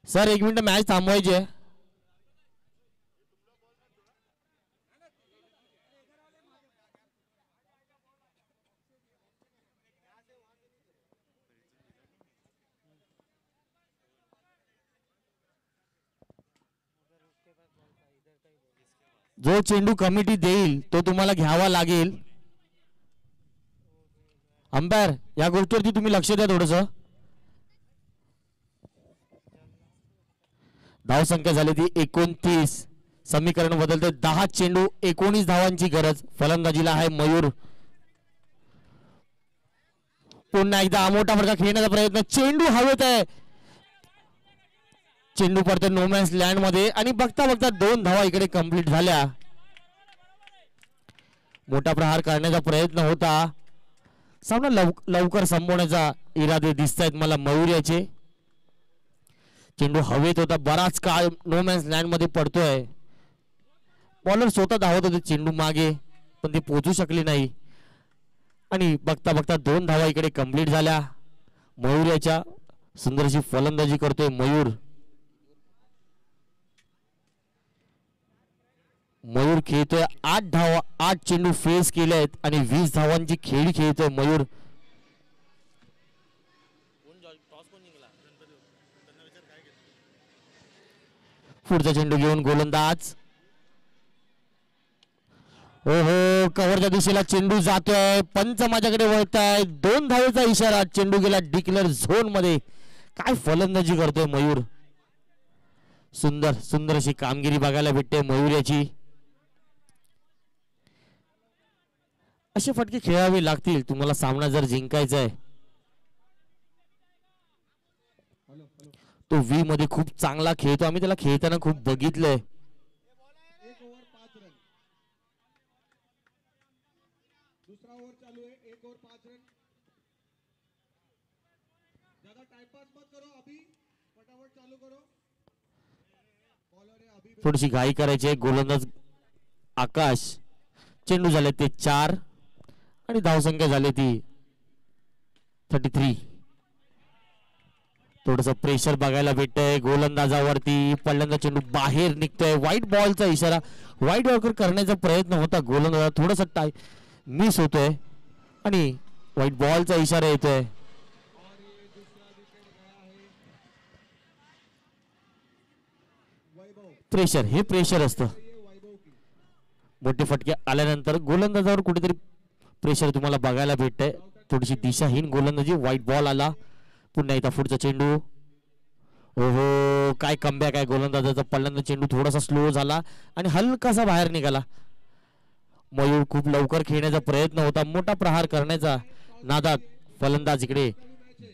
सर 1 मिनिट मॅच थांबवायची आहे. जो चेंडू कमिटी देईल तो तुम्हाला घ्यावा लागेल. अंपायर या गोष्टीवरती तुम्ही लक्ष द्या थोडस. धावसंख्या झाली ती 29. समीकरण बदलते 10 चेंडू 19 धावांची गरज. फलंदाजीला आहे मयूर. पुन्हा एकदा मोठा फटका खेळण्याचा प्रयत्न. चेंडू हवेत आहे. चेंडू पडतो नोमॅन्स लँड मध्ये आणि बघता बघता 2 धावा इकडे कंप्लीट झाल्या. मोठा प्रहार करण्याचा प्रयत्न होता. सामना लवकर संपवण्याचा इरादे दिसत आहेत मला मयूर याचे. चेंडू हवेत होता. बराच काळ नोमॅन्स लँड मध्ये पडतोय. बॉलर स्वतः धावत होते चेंडू मागे पण ते पोहोचू शकले नाही आणि बघता बघता 2 धावा इकडे कंप्लीट झाल्या. मयूर याच्या सुंदरशी फलंदाजी करतोय मयूर. मयूर खेळतोय 8 धावा. 8 चेंडू फेस केले आहेत आणि 20 धावांची खेळी खेळतोय मयूर. पुढचा चेंडू घेऊन गोलंदाज. ओहो कव्हरच्या दिशेला चेंडू जातोय. पंच माझ्याकडे वळताय. 2 धावेचा इशारा. चेंडू गेला डिक्लेअर झोन मध्ये. काय फलंदाजी करतोय मयूर. सुंदर सुंदर अशी कामगिरी बघायला भेटते मयूर याची. असे फटके खेळावे लागतील तुम्हाला सामना जर जिंकायचा आहे. तो व्ही मध्ये खूप चांगला खेळतो. आम्ही त्याला खेळताना खूप बघितलंय. थोडीशी घाई करायची. गोलंदाज आकाश. चेंडू झाले ते 4 आणि धावसंख्या झाली ती 33. थोडस प्रेशर बघायला भेटतंय गोलंदाजावरती. पहिल्यांदा चेंडू बाहेर निघतोय. व्हाईट बॉलचा इशारा. व्हाईट वॉकर करण्याचा प्रयत्न होता गोलंदाजा. थोडस मिस होतोय आणि व्हाईट बॉलचा इशारा येतोय. प्रेशर हे प्रेशर असतं. मोठे फटके आल्यानंतर गोलंदाजावर कुठेतरी प्रेशर तुम्हाला बघायला भेटतंय. थोडीशी दिशाहीन गोलंदाजी. व्हाईट बॉल आला. पुन्हा एकदा पुढचा चेंडू. ओहो काय कमबॅक आहे गोलंदाजाचा. पहिल्यांदा चेंडू थोडासा स्लो झाला आणि हलकासा बाहेर निघाला. मयूर खूप लवकर खेळण्याचा प्रयत्न होता. मोठा प्रहार करण्याचा नादात फलंदाज इकडे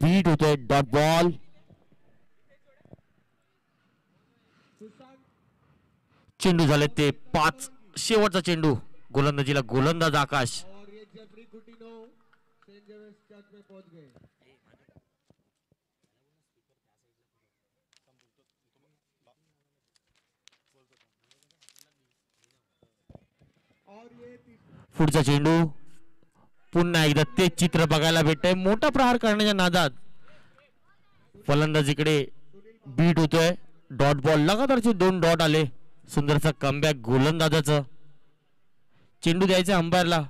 बीट होतोय. Dot ball. चेंडू झाले ते 5. शेवटचा चेंडू गोलंदाजीला गोलंदाज आकाश. पुढचा चेंडू. पुन्हा एकदा तेच चित्र बघायला भेटतंय. मोठा प्रहार करण्याच्या नादात फलंदाज इकडे बीट होतोय. Dot ball. लगातारचे 2 डॉट आले. सुंदरचा कमबॅक गोलंदाजाचं. चेंडू द्यायचा अंपायरला.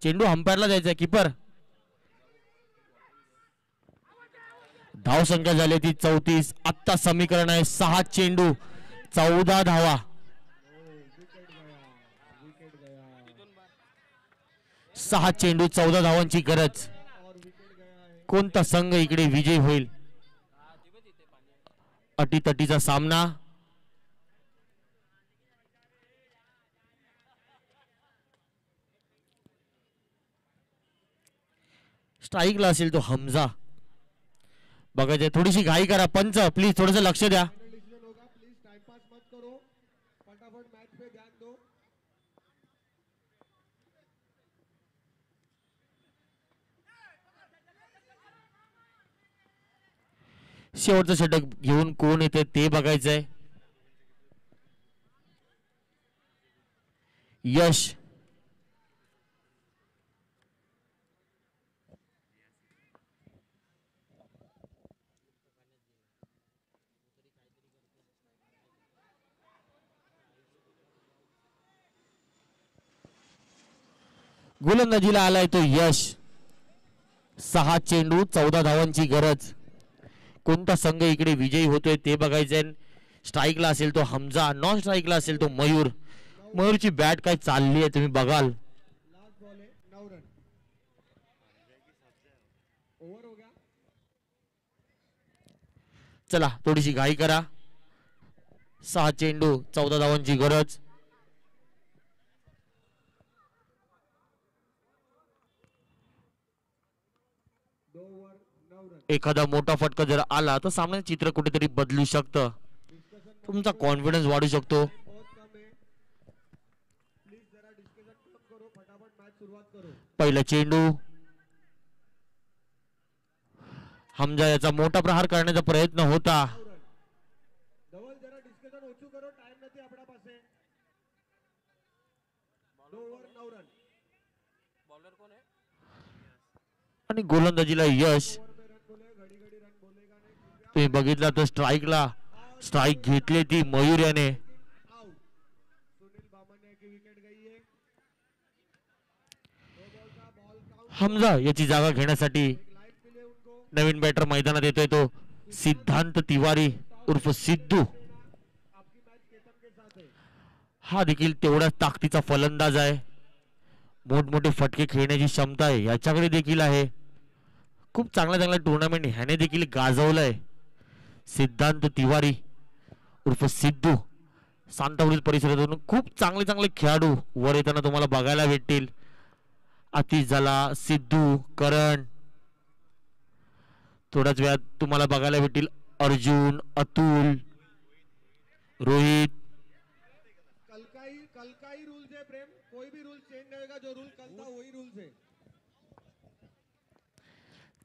चेंडू अंपायरला द्यायचा. किपर. धावसंख्या झाली ती 34. आत्ता समीकरण आहे 6 चेंडू 14 धावा. 6 चेंडू 14 धावांची गरज. कोणता संघ इकडे विजयी होईल. अटीतटीचा सामना. स्ट्राईकला असेल तो हमजा. बघायचं. थोडीशी घाई करा पंच. प्लीज थोडस लक्ष द्या. शेवटचं षटक घेऊन कोण येते ते बघायचंय. यश. गोलंदाजीला आलाय तो यश. 6 चेंडू 14 धावांची गरज. कोणता संघ इकडे विजयी होतोय ते बघायचंय. स्ट्राईकला असेल तो हमजा. नॉन स्ट्राईकला असेल तो मयूर. मयूरची बॅट काय चालली आहे तुम्ही बघाल. चला थोडीशी घाई करा. 6 चेंडू 14 धावांची गरज. एखादा मोठा फटका जर आला तर सामन्याचं चित्र कुठेतरी बदलू शकतं. तुमचा कॉन्फिडन्स वाढू शकतो. पहिला चेंडू. हमजा याचा मोठा प्रहार करण्याचा प्रयत्न होता. आणि गोलंदाजीला यश. तुम्ही बघितला तर स्ट्राईक घेतली ती मयूर याने. हमजा याची जागा घेण्यासाठी नवीन बॅटर मैदानात येतोय तो सिद्धांत तिवारी उर्फ सिद्धू. हा देखील तेवढाच ताकदीचा फलंदाज आहे. मोठमोठे फटके खेळण्याची क्षमता आहे याच्याकडे देखील आहे. खूप चांगल्या टुर्नामेंट ह्याने देखील गाजवलंय. सिद्धांत तिवारी उर्फ सिद्धू सांताक्रुझ परिसरातून खूप चांगले खेळाडू वर येताना तुम्हाला बघायला भेटतील. आतिश झाला, सिद्धू, करण. थोड्याच वेळात तुम्हाला बघायला भेटतील अर्जुन, अतुल, रोहित. कल रूल है प्रेम, कोई भी रूल चेंज नहीं होगा. जो रूल कल था वही रूल्स है.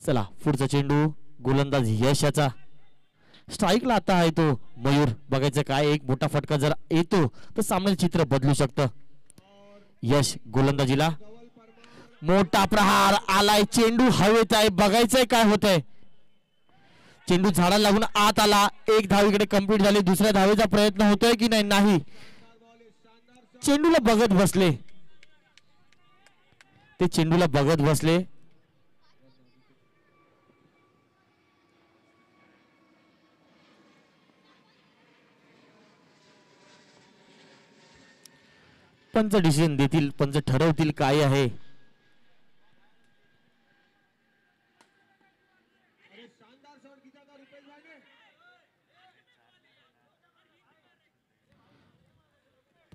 चला पुढचा चेंडू गोलंदाज यशाचा. स्ट्राईकला आता आहे तो मयूर. बघायचं काय एक मोठा फटका जर येतो तर सामन्याचं चित्र बदलू शकतं. यश गोलंदाजीला. मोठा प्रहार आलाय. चेंडू हवेत आहे. बघायचंय काय होतंय. चेंडू झाडाला लागून आत आला. एक धाव इकडे कंप्लीट झाली. दुसऱ्या धावेचा प्रयत्न होतोय की नाही. चेंडूला बघत बसले. ते चेंडूला बघत बसले. पंच डिसिजन देतील. पंच ठरवतील काय आहे.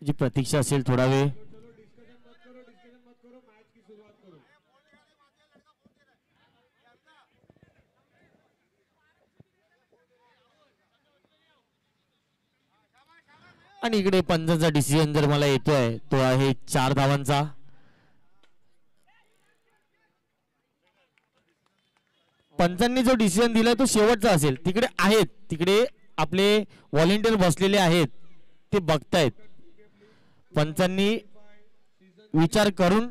जी प्रतीक्षा असेल थोडा वेळ. आणि इकडे पंचांचा डिसिजन जर मला येतोय तो आहे 4 धावांचा. पंचांनी जो डिसिजन दिलाय तो शेवटचा असेल. तिकडे आपले व्हॉलेंटियर बसलेले आहेत ते बघतायत. पंचांनी विचार करून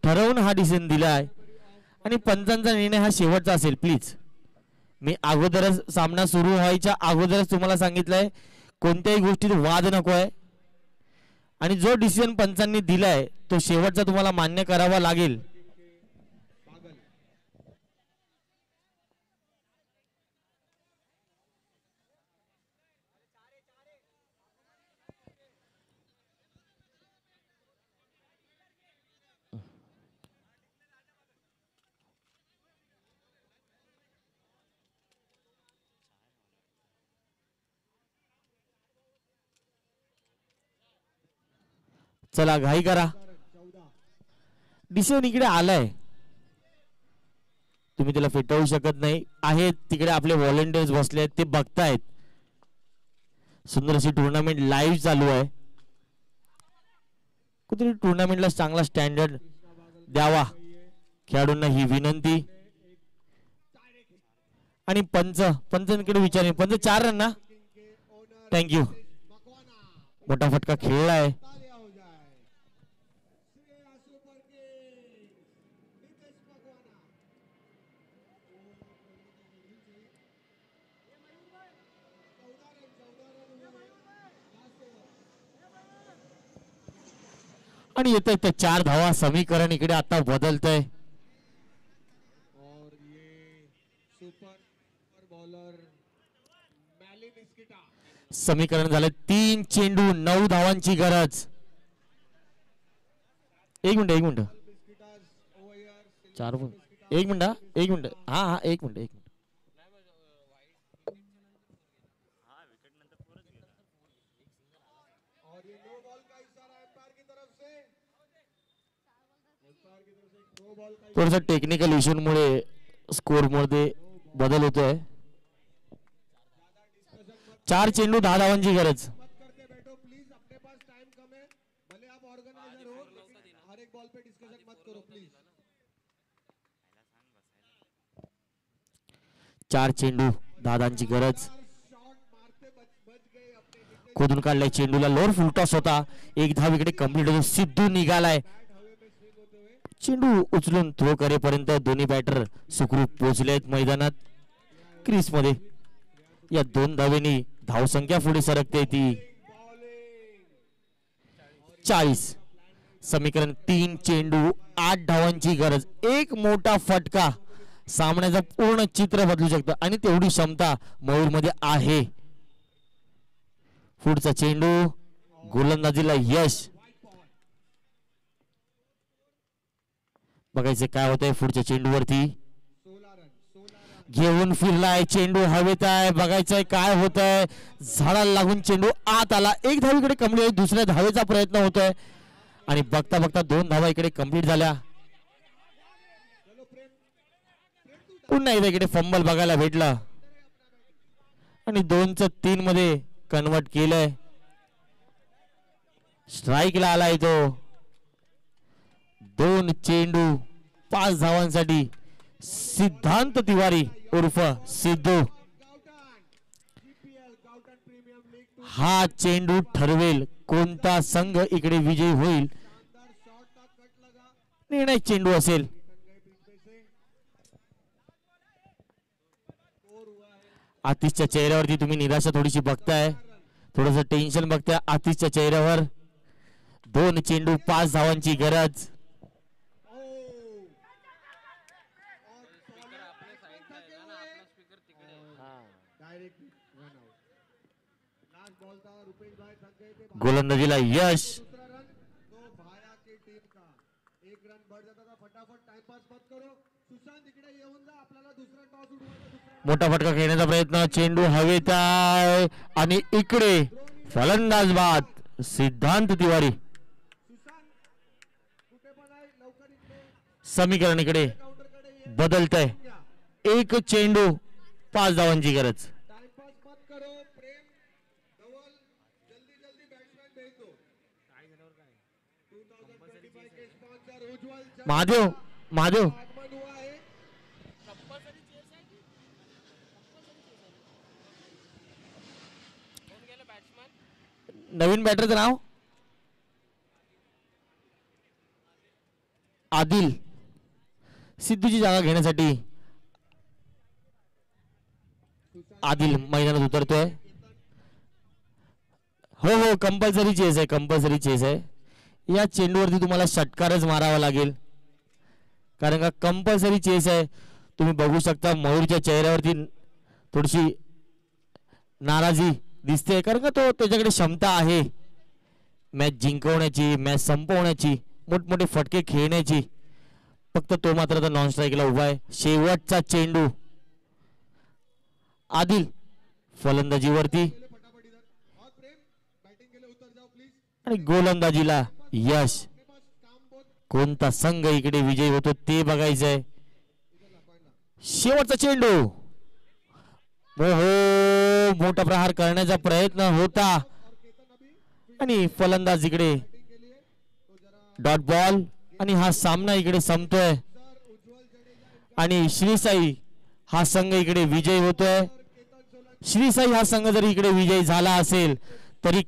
ठरवून हा डिसिजन दिला आहे आणि पंचांचा निर्णय हा शेवटचा असेल. प्लीज मी अगोदरच सामना सुरू व्हायच्या अगोदरच तुम्हाला सांगितलंय कोणत्याही गोष्टीत वाद नको आहे आणि जो डिसिजन पंचांनी दिलाय तो शेवटचा तुम्हाला मान्य करावा लागेल. चला घाई करा. डिसिजन इकडे आलाय. तुम्ही त्याला फेटाळू शकत नाही. आहेत तिकडे आपले व्हॉलेंटियर्स बसले आहेत ते बघतायत. सुंदर अशी टुर्नामेंट लाईव्ह चालू आहे. कुठेतरी टुर्नामेंटला चांगला स्टँडर्ड द्यावा खेळाडूंना ही विनंती. आणि पंचांकडे विचारेन. पंच 4 रन ना. थँक्यू. मोठा फटका खेळलाय. आणि येत 4 धावा. समीकरण इकडे आता बदलतंय. समीकरण झालं 3 चेंडू 9 धावांची गरज. एक मिनिट 4 एक मिनिट. हा 1 मिनिट. ये नो बॉल का इशारा एम्पायर की तरफ से, एम्पायर की तरफ से नो बॉल का थोडस टेक्निकल इश्यूमुळे स्कोर मध्ये बदल होतोय. 4 चेंडू 10 धावांची गरज. मत करके बैठो प्लीज, अपने पास टाइम कम है, भले आप ऑर्गेनाइजर हो लेकिन हर एक बॉल पे डिस्कशन मत करो प्लीज. 4 चेंडू 10 धावांची गरज. शॉट मारते बच गए अपने खोदून काढलाय चेंडूला. लोअर फुल टॉस होता. एक धाव इकडे कंप्लीट होतो. सिद्धू निघालाय. बैट हवे में स्विंग होते हुए चेंडू उचलून थ्रो करेपर्यंत दोन्ही बॅटर सुखरूप पोहोचलेत मैदानात. क्रीज मध्ये या 2 धावेनी धावसंख्या पुढे सरकते ती बॉलिंग 40. समीकरण 3 चेंडू 8 धावांची गरज. एक मोठा फटका सामन्याचं पूर्ण चित्र बदलू शकतं आणि तेवढी क्षमता मयूर मध्ये आहे. पुढचा चेंडू गोलंदाजीला यश. बघायचं काय होतंय पुढच्या चेंडूवरती. 16 रन घेऊन फिरलाय चेंडू हवेत आहे. बघायचंय काय होतंय. झाडाला लागून चेंडू आत आला. एक धाव इकडे कंप्लीट. दुसऱ्या धावेचा प्रयत्न होतोय आणि बघता बघता 2 धावा इकडे कंप्लीट झाल्या. पुन्हा एकदा इकडे फंबल बघायला भेटला आणि 2-3 मध्ये कन्वर्ट केलंय. स्ट्राईकला आलाय तो. 2 चेंडू 5 धावांसाठी सिद्धांत तिवारी उर्फ सिद्धू. जीपीएल गाउटन प्रीमियम लीग 2 हा चेंडू ठरवेल कोणता संघ इकडे विजयी होईल. शानदार शॉट का कट लगा, निर्णायक चेंडू असेल. बन गए पिच पे से स्कोर हुआ है आतिशच्या चेहऱ्यावरती तुम्ही निराशा थोडीशी बघताय. थोडस टेन्शन बघताय आतिशच्या चेहऱ्यावर. 2 चेंडू 5 धावांची गरज. Direct run out. Last ball था, रुपेश भाई थक गए थे. गोलंदाजीला यश. दूसरा रन तो भाया की टीम का 1 रन बढ़ जाता था. फटाफट टाइम पास मत करो. सुशांत इकडे येऊन जा, आपल्याला दुसरा टॉस उडवायचा. दुसरा मोठा फटका खेळण्याचा प्रयत्न. चेंडू हवेत आहे आणि इकडे फलंदाज बाद सिद्धांत तिवारी. सुशांत कुठे पण आहे, लवकर इकडे समीकरण इकडे काउंटर कडे ये. बदलतंय. घ्या. 1 चेंडू 5 धावांची गरज. टाइम पास मत करो. प्रेम धवल जल्दी जल्दी बैट्समैन भेज दो. 2025 के स्पॉन्सर उज्जवल जन महादेव महादेव आगमन हुआ है. नवीन बॅटरचं नाव आदिल. सिद्धूची जागा घेण्यासाठी आदिल मैदानात उतरतोय. हो हो कंपल्सरी चेस आहे. कंपल्सरी चेस आहे. या चेंडूवरती तुम्हाला षटकारच मारावा लागेल कारण का कंपल्सरी चेस आहे. तुम्ही बघू शकता मयूरच्या चेहऱ्यावरती थोडीशी नाराजी दिसते कारण का तो त्याच्याकडे क्षमता आहे मॅच जिंकवण्याची, मॅच संपवण्याची, मोठमोठे फटके खेळण्याची. फक्त तो मात्र आता नॉन स्ट्राईकला उभा आहे. शेवटचा चेंडू आदिल फलंदाजीवरती फटाफट इधर. और प्रेम बैटिंग के लिए उतर जाओ प्लीज. आणि गोलंदाजीला यश. अपने पास काम बहुत कोणता संघ इकडे विजयी होतो ते बघायचंय. इधर ला पॉइंट ला. शेवटचा चेंडू. हो मोठा प्रहार करण्याचा प्रयत्न होता और केतन अभी आणि फलंदाज इकडे बैटिंग के लिए तो जरा डॉट बॉल आणि हा सामना इकडे संपतोय सर उज्जवल जडेजा आणि श्रीसाई हा संघ इकडे विजयी होतोय. केतन सोलंकी श्रीसाई हा संघ जरी इकडे विजयी झाला असेल तरी